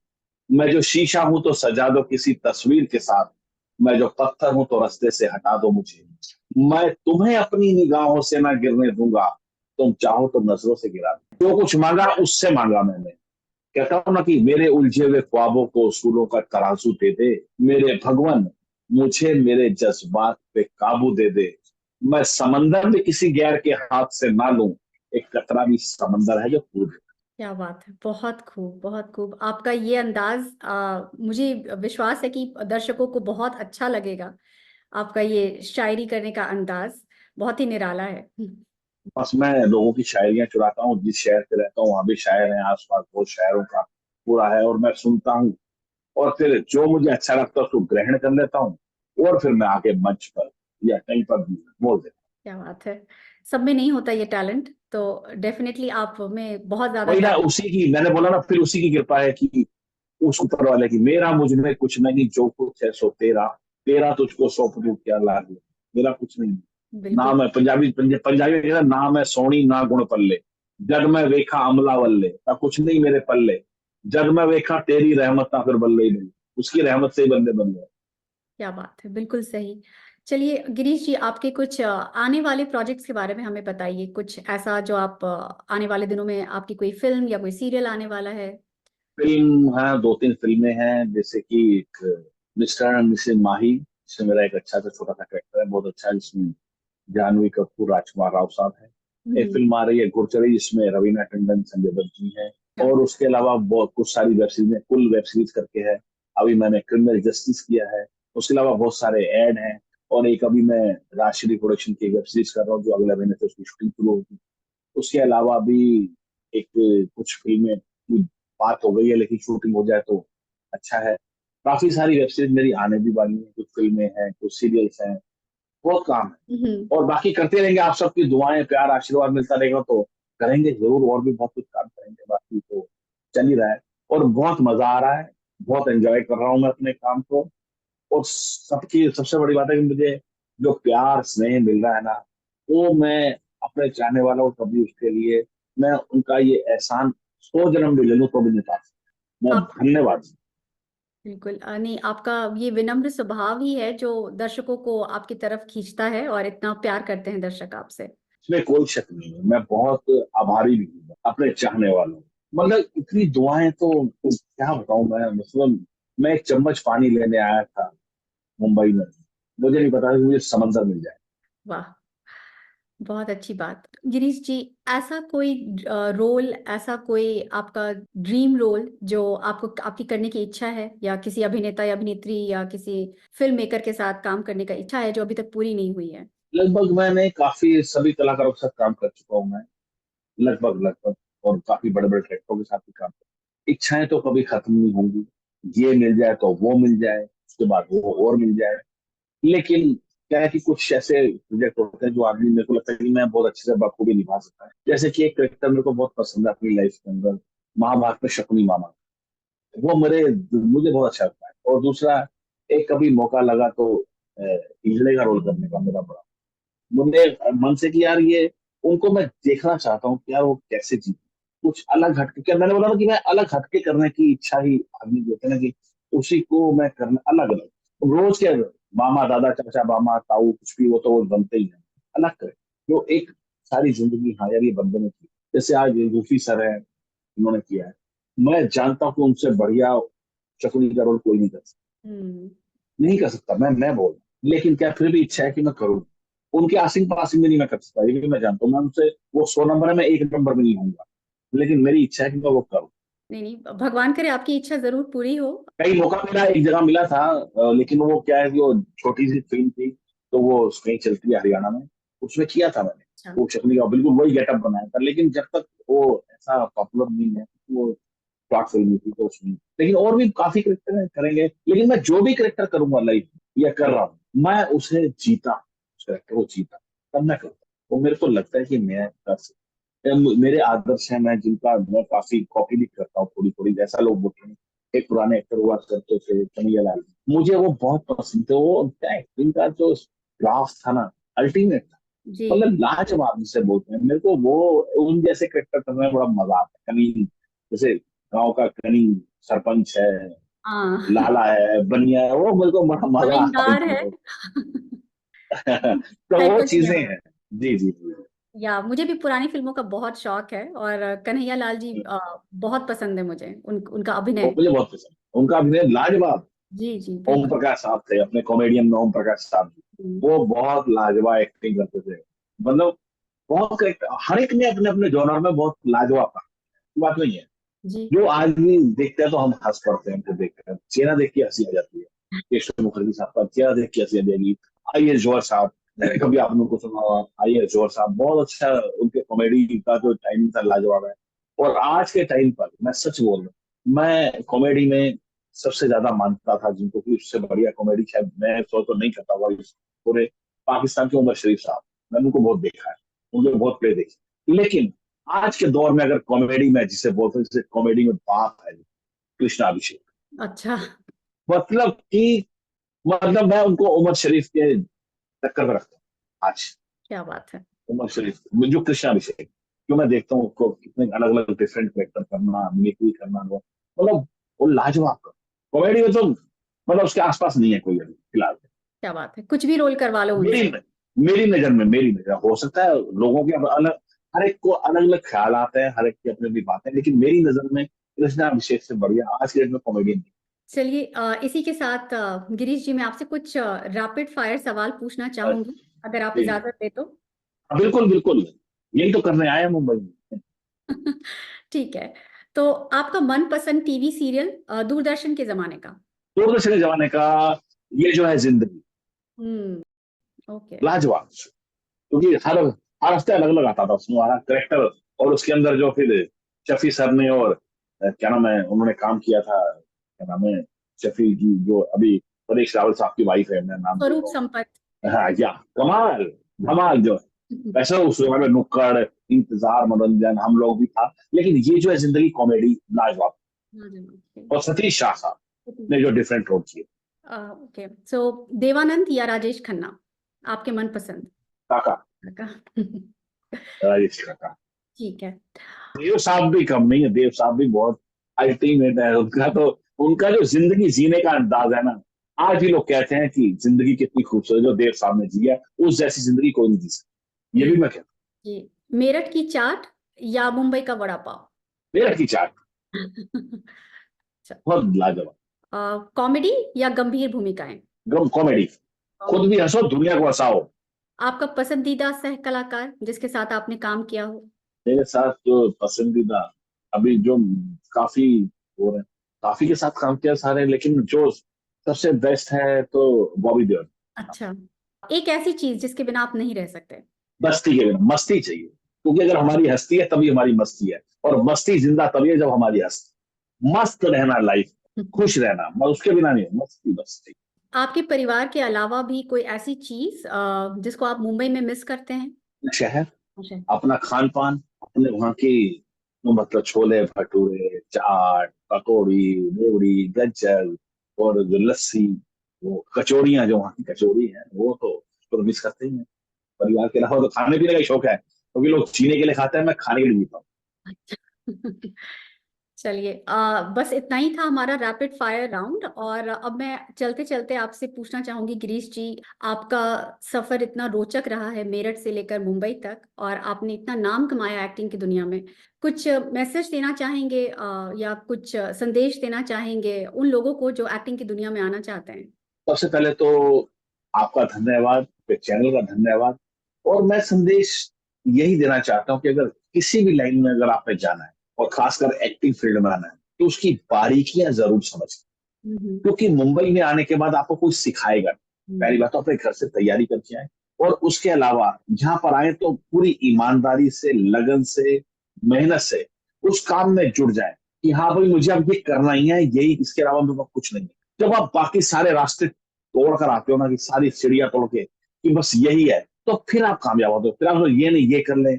मैं जो शीशा हूं तो सजा दो किसी तस्वीर के साथ। मैं जो पत्थर हूं तो रास्ते से हटा दो मुझे। मैं तुम्हें अपनी निगाहों से ना गिरने दूंगा। तुम चाहो तो नजरों से गिरा दो। जो कुछ मांगा उससे मांगा मैंने। कहता हूं ना कि मेरे उलझे हुए ख्वाबों को उसूलों का तराजू दे दे। मेरे भगवन मुझे मेरे जज्बात पे काबू दे दे। मैं समंदर में किसी गैर के हाथ से ना लूं। एक कतरा भी समंदर है जो कूदे। क्या बात है, बहुत खूब, बहुत खूब। आपका ये अंदाज मुझे विश्वास है कि दर्शकों को बहुत अच्छा लगेगा। आपका ये शायरी करने का अंदाज बहुत ही निराला है। बस मैं लोगों की शायरियां चुराता हूँ। जिस शहर पे रहता हूँ वहां भी शायर हैं, आसपास बहुत शायरों का पूरा है। और मैं सुनता हूँ और फिर जो मुझे अच्छा लगता है उसको ग्रहण कर लेता हूँ। और फिर मैं आके मंच पर या कहीं पर भी बोल देता क्या बात है। सब में नहीं होता ये टैलेंट, तो डेफिनेटली आप में बहुत हूँ। ज्यादा वही ना, टैलेंट। उसी की मैंने बोला ना, फिर उसी की कृपा है कि उस ऊपर वाले की। मेरा मुझ में कुछ नहीं, जो कुछ है सो तेरा। तेरा तुझको सौंप दूं क्या लागे। मेरा कुछ नहीं। बिल्कुल। नाम है पंजाबी में कहता है, नाम है सोनी ना गुण पल्ले। जग में वेखा अमला वल्ले ता कुछ नहीं मेरे पल्ले। जग में वेखा तेरी रहमत ना फिर बल्ले ही बल्ले। उसकी रहमत से ही बंदे बन गए। क्या बात है, बिल्कुल सही। चलिए गिरीश जी, आपके कुछ आने वाले प्रोजेक्ट्स के बारे में हमें बताइए। कुछ ऐसा जो आप आने वाले दिनों में आपकी कोई फिल्म या कोई सीरियल आने वाला है? फिल्म, हाँ, दो तीन फिल्में हैं। जैसे कि एक मिस्टर एंड मिसेस माही, जिसमें मेरा एक अच्छा सा छोटा सा कैरेक्टर है, बहुत अच्छा है, जिसमें जानवी कपूर, राजकुमार राव साहब है। एक हम्म। फिल्म आ रही है गुरचरी, जिसमें रवीना टंडन, संजय दत्त जी है। क्या और बात। उसके अलावा बहुत कुछ सारी वेब सीरीज में, कुल वेब सीरीज करके है। अभी मैंने क्रिमिनल जस्टिस किया है। उसके अलावा बहुत सारे ऐड हैं। और एक अभी मैं राजश्री प्रोडक्शन की वेब सीरीज कर रहा हूँ, जो अगले महीने से उसकी शूटिंग शुरू होगी। उसके अलावा भी एक कुछ फिल्में की बात हो गई है, लेकिन शूटिंग हो जाए तो अच्छा है। काफी सारी वेब सीरीज मेरी आने भी वाली है, कुछ फिल्में हैं, कुछ सीरियल्स हैं। बहुत काम है। हम्म। और बाकी करते रहेंगे। आप सबकी दुआएं, प्यार, आशीर्वाद मिलता रहेगा तो करेंगे जरूर। और भी बहुत कुछ काम करेंगे। बाकी तो चल ही रहा है। और बहुत मजा आ रहा है। बहुत एंजॉय कर रहा हूँ मैं अपने काम को। और सबकी सबसे बड़ी बात है कि मुझे जो प्यार स्नेह मिल रहा है ना, वो मैं अपने चाहने वालों को कभी उसके लिए मैं उनका ये एहसान 100 जन्म भी ले लूं तो भी नहीं पा सकता। मैं आप धन्यवाद। बिल्कुल नहीं, आपका ये विनम्र स्वभाव ही है जो दर्शकों को आपकी तरफ खींचता है और इतना प्यार करते हैं दर्शक आपसे। इसमें कोई शक नहीं है। मैं बहुत आभारी भी हूँ अपने चाहने वालों। मतलब इतनी दुआएं तो क्या बताऊं मैं। मतलब मैं एक चम्मच पानी लेने आया था मुंबई में। मुझे नहीं पता था कि मुझे समंदर मिल जाए। वाह, बहुत अच्छी बात। गिरीश जी, ऐसा कोई रोल, ऐसा कोई आपका ड्रीम रोल जो आपको आपकी करने की इच्छा है, या किसी अभिनेता या अभिनेत्री या किसी फिल्म मेकर के साथ काम करने का इच्छा है जो अभी तक पूरी नहीं हुई है? लगभग मैंने काफी सभी कलाकारों के साथ काम कर चुका हूँ मैं। लगभग लगभग। और काफी बड़े बड़े डायरेक्टरों के साथ भी काम कर। इच्छाएं तो कभी खत्म नहीं होंगी। ये मिल जाए तो वो मिल जाए, उसके बाद वो और मिल जाए। लेकिन क्या है कि कुछ ऐसे प्रोजेक्ट होते हैं जो आदमी, मेरे को लगता है कि मैं बहुत अच्छे से बखूबी निभा सकता है। जैसे कि एक करेक्टर मेरे को बहुत पसंद है अपनी लाइफ के अंदर, महाभारत में शकुनी मामा। वो मुझे बहुत अच्छा लगता है। और दूसरा, एक कभी मौका लगा तो हिजड़े का रोल करने का मेरा बड़ा मुझे मन से कि यार ये उनको मैं देखना चाहता हूँ कि यार वो कैसे जीते। कुछ अलग हटके, क्या मैंने बोला ना कि मैं अलग हटके करने की इच्छा ही आदमी को होती है ना, कि उसी को मैं करना अलग अलग। रोज के मामा, दादा, चाचा, मामा, ताऊ, कुछ भी वो तो वो बनते ही हैं। अलग करें जो एक सारी जिंदगी, हाँ यार ये बंदे ने की। जैसे आज रूफी सर है, उन्होंने किया है। मैं जानता हूँ कि उनसे बढ़िया शकुनी का रोल कोई नहीं कर सकता। हम्म। नहीं कर सकता। मैं बोल रहा हूं। लेकिन क्या फिर भी इच्छा है कि मैं करूँ। उनके आसिंग पासिंग में नहीं मैं कर सकता, ये भी मैं जानता हूँ। मैं उनसे वो 100 नंबर है, मैं 1 नंबर में नहीं होऊंगा। लेकिन मेरी इच्छा है कि मैं वो करूँ। नहीं नहीं, भगवान करे आपकी इच्छा जरूर पूरी हो। कई मौका मिला, एक जगह मिला था, लेकिन वो क्या है कि वो छोटी सी फिल्म थी। तो वो कहीं चलती है हरियाणा में, उसमें किया था मैंने। अच्छा। वो शक्ली का बिल्कुल वही गेटअप बनाया था, लेकिन जब तक वो ऐसा पॉपुलर नहीं है, वो शॉर्ट फिल्म थी तो उसमें, लेकिन और भी काफी करेक्टर करेंगे, लेकिन मैं जो भी करेक्टर करूंगा लाइफ या कर रहा हूँ, मैं उसे जीता, उस करेक्टर को जीता, तब मैं करूँ। वो मेरे को लगता है कि मैं कर सकता, मेरे आदर्श हैं, मैं जिनका मैं काफी कॉपी भी करता हूँ थोड़ी थोड़ी, जैसा लोग बोलते हैं। एक पुराने एक्टर हुआ करते थे कन्हैया लाल, मुझे वो बहुत पसंद थे। वो उनका एक्टिंग का जो ग्राफ था ना, अल्टीमेट था, जी। मतलब लाजवाब जिसे बोलते हैं। मेरे को वो उन जैसे करेक्टर करने में बड़ा मजा आता है। कनीन, जैसे गांव का कनीन सरपंच है, हाँ। लाला है, बनिया है, वो मेरे को बड़ा मजा आता जमींदार है। है। तो है वो कुछ चीजें यहाँ। हैं। जी जी जी। या मुझे भी पुरानी फिल्मों का बहुत शौक है, और कन्हैया लाल जी बहुत पसंद है मुझे, उनका वो अभिनय। मुझे बहुत पसंद, उनका अभिनय लाजवाब। जी जी ओम बिल्कुल। प्रकाश साहब थे, अपने कॉमेडियन में ओम प्रकाश साहब जी, हम्म, वो बहुत लाजवाब एक्टिंग करते थे। मतलब बहुत करेक्ट, हर एक ने अपने अपने जॉनर में बहुत लाजवाब था, बात नहीं है। जी। जो आज भी देखते हैं तो हम हंस पड़ते हैं उनको देखकर, चेहरा देख के हंसी आ जाती है। केशव मुखर्जी साहब का चेहरा देख के हंसी आ जाएगी। आई एस जौहर साहब, कभी आपने उनको सुना होगा, आई एस जौहर साहब बहुत अच्छा, उनके कॉमेडी का जो टाइमिंग था लाजवाब है। और आज के टाइम पर मैं सच बोल रहा हूँ, मैं कॉमेडी में सबसे ज्यादा मानता था जिनको, कि उससे बढ़िया कॉमेडी शायद मैं तो नहीं करता हुआ इस पूरे पाकिस्तान के, उमर शरीफ साहब। मैंने उनको बहुत देखा है, उनके बहुत प्ले देखे। लेकिन आज के दौर में अगर कॉमेडी में जिसे बोलते हैं, जैसे कॉमेडी में बाप है कृष्णा अभिषेक, अच्छा। मतलब कि मतलब मैं उनको उमर शरीफ के टक्कर में रखता हूँ आज। क्या बात है। उमर शरीफ जो कृष्णा अभिषेक, जो मैं देखता हूँ उसको कितने अलग अलग डिफरेंट कैरेक्टर करना, मिमिक्री करना, वो मतलब वो लाजवाब कर कॉमेडी में तो, मतलब उसके आसपास नहीं है कोई अभी फिलहाल। क्या बात है, कुछ भी रोल करवा लो मेरी उनसे। मेरी नजर में, मेरी नजर हो सकता है लोगों के अलग, हर एक को अलग अलग ख्याल आते हैं, हर एक की अपनी अपनी बातें, लेकिन मेरी नजर में कृष्णा अभिषेक से बढ़िया आज के डेट में कॉमेडियन नहीं। चलिए, इसी के साथ गिरीश जी, मैं आपसे कुछ रैपिड फायर सवाल पूछना चाहूंगी, अगर आप जी इजाजत दे तो। बिल्कुल बिल्कुल, यही तो करने आए हैं मुंबई में। ठीक है। तो आपका मनपसंद टीवी सीरियल दूरदर्शन के जमाने का। दूरदर्शन के जमाने का ये जो है जिंदगी, हम्म। ओके। लाजवाब। क्योंकि हर हर हफ्ते अलग अलग आता था उसमें हमारा करेक्टर, और उसके अंदर जो फिर शफी सर ने और क्या नाम है उन्होंने काम किया था, क्या नाम है, शफी जी जो अभी परेश रावल साहब की वाइफ है, मैं नाम भूल स्वरूप रहा संपत। हूँ। हाँ या कमाल, धमाल जो है। वैसे उस समय में नुक्कड़, इंतजार, मनोरंजन, हम लोग भी था, लेकिन ये जो है जिंदगी कॉमेडी लाजवाब। और सतीश शाह साहब ने जो डिफरेंट रोल किए। ओके, सो देवानंद या राजेश खन्ना, आपके मनपसंद। काका, का। राजेश काका। ठीक है। देव साहब भी कम नहीं है, देव साहब भी बहुत अल्टीमेट है उनका तो। उनका जो जिंदगी जीने का अंदाज है ना, आज भी लोग कहते हैं कि जिंदगी कितनी खूबसूरत जो देव साहब ने जी है, उस जैसी जिंदगी कोई नहीं जी सकती, ये भी मैं कहता जी। मेरठ की चाट या मुंबई का वड़ा पाव। हूँ। मेरठ की चाट अच्छा। बहुत लाजवाब। कॉमेडी या गंभीर भूमिकाएं। गम कॉमेडी, खुद कॉमेडी। भी हंसो दुनिया को हंसाओ। आपका पसंदीदा सह कलाकार जिसके साथ आपने काम किया हो। मेरे साथ जो पसंदीदा अभी जो काफी हो रहे हैं, काफी के साथ काम किया सारे, लेकिन जो सबसे बेस्ट है तो बॉबी देओल। अच्छा। एक ऐसी चीज जिसके बिना आप नहीं रह सकते। मस्ती के बिना, मस्ती चाहिए, क्योंकि अगर हमारी हस्ती है तभी हमारी मस्ती है, और मस्ती जिंदा तभी है जब हमारी हस्ती। मस्त रहना लाइफ, खुश रहना, मैं उसके बिना नहीं, मस्ती मस्ती। आपके परिवार के अलावा भी कोई ऐसी चीज जिसको आप मुंबई में मिस करते हैं। शहर, अच्छा। अपना खान पान, अपने वहाँ की, तो मतलब छोले भटूरे, चाट, पकौड़ी, रेवड़ी, गज्जल, और जो लस्सी, वो कचौड़ियाँ, जो वहाँ की कचौड़ी है, वो तो मिस करते ही हैं। परिवार के अलावा तो खाने पीने का ही शौक है, क्योंकि लोग जीने के लिए खाते हैं, मैं खाने के लिए जीता हूँ। चलिए, बस इतना ही था हमारा रैपिड फायर राउंड, और अब मैं चलते चलते आपसे पूछना चाहूंगी गिरीश जी, आपका सफर इतना रोचक रहा है मेरठ से लेकर मुंबई तक, और आपने इतना नाम कमाया एक्टिंग की दुनिया में, कुछ मैसेज देना चाहेंगे या कुछ संदेश देना चाहेंगे उन लोगों को जो एक्टिंग की दुनिया में आना चाहते हैं। सबसे पहले तो आपका धन्यवाद, चैनल का धन्यवाद। और मैं संदेश यही देना चाहता हूँ कि अगर किसी भी लाइन में अगर आपने जाना है, और खासकर एक्टिंग फील्ड में आना है, तो उसकी बारीकियां जरूर समझें। हम्म। क्योंकि मुंबई में आने के बाद आपको कोई सिखाएगा नहीं। पहली हम्म। बात तो अपने घर से तैयारी करके आए, और उसके अलावा यहाँ पर आए तो पूरी ईमानदारी से, लगन से, मेहनत से उस काम में जुड़ जाए कि हाँ भाई मुझे अब ये करना ही है, यही, इसके अलावा मेरे पास कुछ नहीं है। जब आप बाकी सारे रास्ते तोड़ कर आते हो ना, कि सारी सीढ़ियां तोड़ के कि बस यही है, तो फिर आप कामयाब होते हो। फिर आप ये नहीं ये कर लें,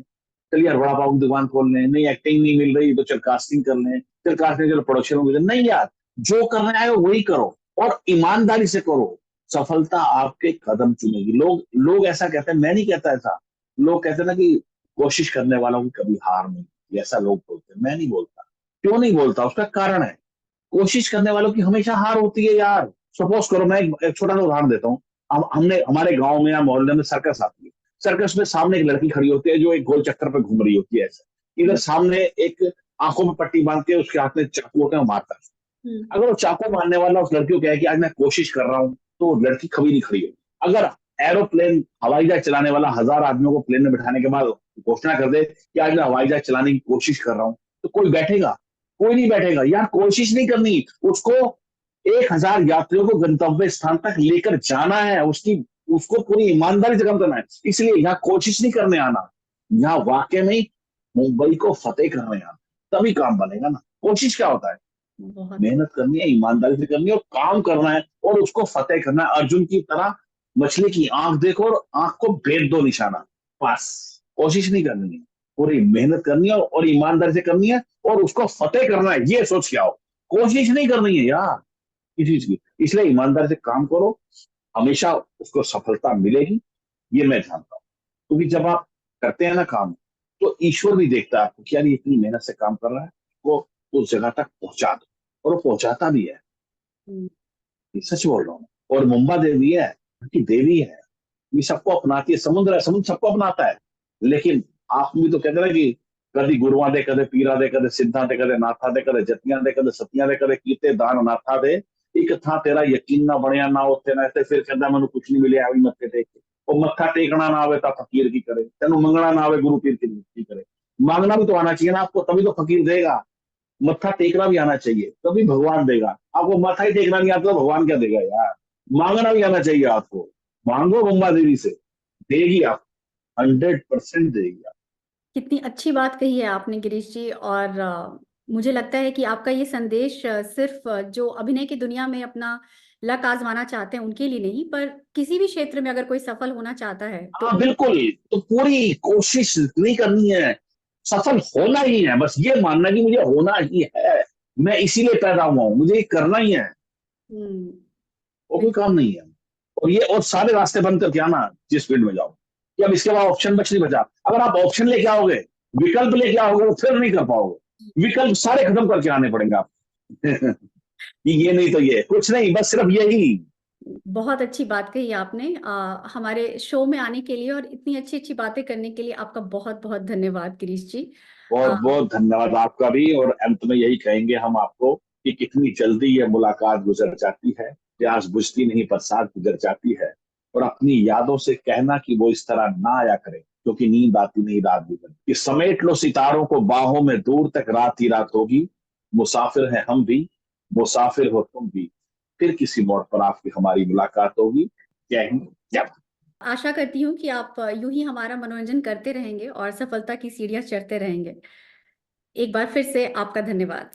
चल यार बड़ा पाव की दुकान खोल लें, नहीं एक्टिंग नहीं मिल रही तो चल कास्टिंग कर लें, चल कास्टिंग चलो प्रोडक्शन में, नहीं यार, जो करना है वही करो और ईमानदारी से करो। सफलता आपके कदम चुमेगी। लोग लोग ऐसा कहते हैं, मैं नहीं कहता ऐसा। लोग कहते हैं ना कि कोशिश करने वालों की कभी हार नहीं होती, ऐसा लोग बोलते हैं, मैं नहीं बोलता। क्यों नहीं बोलता? उसका कारण है, कोशिश करने वालों की हमेशा हार होती है यार। सपोज करो, मैं एक छोटा सा उदाहरण देता हूँ। हम हमने हमारे गांव में या मोहल्ले में सर्कस आती है। सर्कस में सामने एक लड़की खड़ी होती है जो एक गोल चक्कर पे घूम रही होती है ऐसे। इधर सामने एक आंखों में पट्टी बांध के उसके हाथ में चाकू होता है, वो मारता है। अगर वो चाकू मारने वाला उस लड़की को कहे कि आज मैं कोशिश कर रहा हूँ, तो लड़की कभी नहीं खड़ी होगी। अगर एरोप्लेन, हवाई जहाज चलाने वाला 1000 आदमियों को प्लेन में बिठाने के बाद घोषणा कर दे कि आज मैं हवाई जहाज चलाने की कोशिश कर रहा हूँ, तो कोई बैठेगा? कोई नहीं बैठेगा यार। कोशिश नहीं करनी उसको, 1000 यात्रियों को गंतव्य स्थान तक लेकर जाना है, उसकी उसको पूरी ईमानदारी से काम करना है। इसलिए यहाँ कोशिश नहीं करने आना, यहाँ वाकई में मुंबई को फतेह करने आना, तभी काम बनेगा ना। कोशिश क्या होता है? बहुत मेहनत करनी है, ईमानदारी से करनी है और काम करना है और उसको फतेह करना है। अर्जुन की तरह मछली की आंख देखो और आंख को भेद दो निशाना, बस। कोशिश नहीं करनी है, पूरी मेहनत करनी है और ईमानदारी से करनी है और उसको फतेह करना है, ये सोच के आओ। कोशिश नहीं करनी है यार किसी चीज की। इसलिए ईमानदारी से काम करो, हमेशा उसको सफलता मिलेगी, ये मैं जानता हूँ। क्योंकि जब आप करते हैं ना काम, तो ईश्वर भी देखता है आपको कि यार ये इतनी मेहनत से काम कर रहा है, वो उस जगह तक पहुंचा दो, और वो पहुंचाता भी है। हम्म, ये सच बोल रहा हूँ। और मुंबा देवी है, उनकी देवी है, ये सबको अपनाती है। समुद्र है, समुद्र सबको अपनाता है। लेकिन आप भी तो कहते ना कि कभी गुरुआ दे, कदे पीरा दे, कदे सिद्धा दे, कदे नाथा दे, कदे जतियां दे, कदे सतियां दे, कदे कीते दान नाथा दे। एक था तेरा यकीन ना बढ़िया ना होते ना, ऐसे फिर कहता मैंने कुछ नहीं मिले आई मत्थे टेक के। और मत्था टेकना ना आवे ता फकीर की करे, तेन मंगना ना आवे गुरु पीर की करे। मांगना भी तो आना चाहिए ना आपको, तभी तो फकीर देगा। मत्था टेकना भी आना चाहिए, तभी भगवान देगा। आपको मत्था ही टेकना नहीं आता तो भगवान क्या देगा यार? मांगना भी आना चाहिए आपको। मांगो मुंबा देवी से, देगी आप, 100% देगी आप। कितनी अच्छी बात कही है आपने गिरीश जी। और मुझे लगता है कि आपका ये संदेश सिर्फ जो अभिनय की दुनिया में अपना लक आजमाना चाहते हैं उनके लिए नहीं, पर किसी भी क्षेत्र में अगर कोई सफल होना चाहता है तो हाँ बिल्कुल, तो पूरी कोशिश नहीं करनी है, सफल होना ही है। बस ये मानना कि मुझे होना ही है, मैं इसीलिए पैदा हुआ हूँ, मुझे ये करना ही है, हम्म, और कोई काम नहीं है। और ये और सारे रास्ते बंद करके आना जिस फील्ड में जाओ, कि अब इसके बाद ऑप्शन बच नहीं बचा। अगर आप ऑप्शन लेके आओगे, विकल्प लेके आओगे, वो फिर नहीं कर पाओगे। विकल्प सारे खत्म करके आने पड़ेंगे आप। कि ये नहीं तो ये, कुछ नहीं, बस सिर्फ यही। बहुत अच्छी बात कही आपने। हमारे शो में आने के लिए और इतनी अच्छी अच्छी बातें करने के लिए आपका बहुत बहुत धन्यवाद गिरीश जी। बहुत अ, बहुत धन्यवाद आपका भी। और अंत में यही कहेंगे हम आपको कि कितनी जल्दी ये मुलाकात गुजर जाती है, प्यास बुझती नहीं बरसात गुजर जाती है। और अपनी यादों से कहना कि वो इस तरह ना आया करे, क्योंकि नींद आती नहीं रात गुजर। कि समेट लो सितारों को बाहों में, दूर तक रात ही रात होगी। मुसाफिर हैं हम भी, मुसाफिर हो तुम भी, फिर किसी मोड़ पर आपकी हमारी मुलाकात होगी। जय हिंद, जय भारत। आशा करती हूँ कि आप यूं ही हमारा मनोरंजन करते रहेंगे और सफलता की सीढ़ियां चढ़ते रहेंगे। एक बार फिर से आपका धन्यवाद।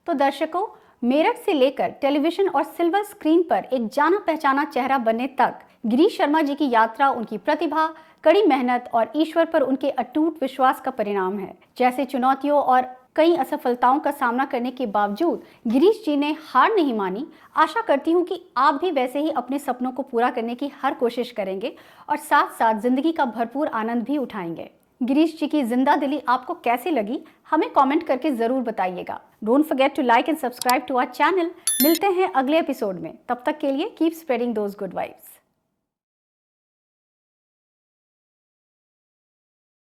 तो दर्शकों, मेरठ से लेकर टेलीविजन और सिल्वर स्क्रीन पर एक जाना पहचाना चेहरा बनने तक गिरीश शर्मा जी की यात्रा उनकी प्रतिभा, कड़ी मेहनत और ईश्वर पर उनके अटूट विश्वास का परिणाम है। जैसे चुनौतियों और कई असफलताओं का सामना करने के बावजूद गिरीश जी ने हार नहीं मानी। आशा करती हूँ कि आप भी वैसे ही अपने सपनों को पूरा करने की हर कोशिश करेंगे और साथ साथ जिंदगी का भरपूर आनंद भी उठाएंगे। गिरीश जी की जिंदा दिली आपको कैसी लगी, हमें कमेंट करके जरूर बताइएगा। Don't forget to like and subscribe to our channel. मिलते हैं अगले एपिसोड में, तब तक के लिए keep spreading those good vibes.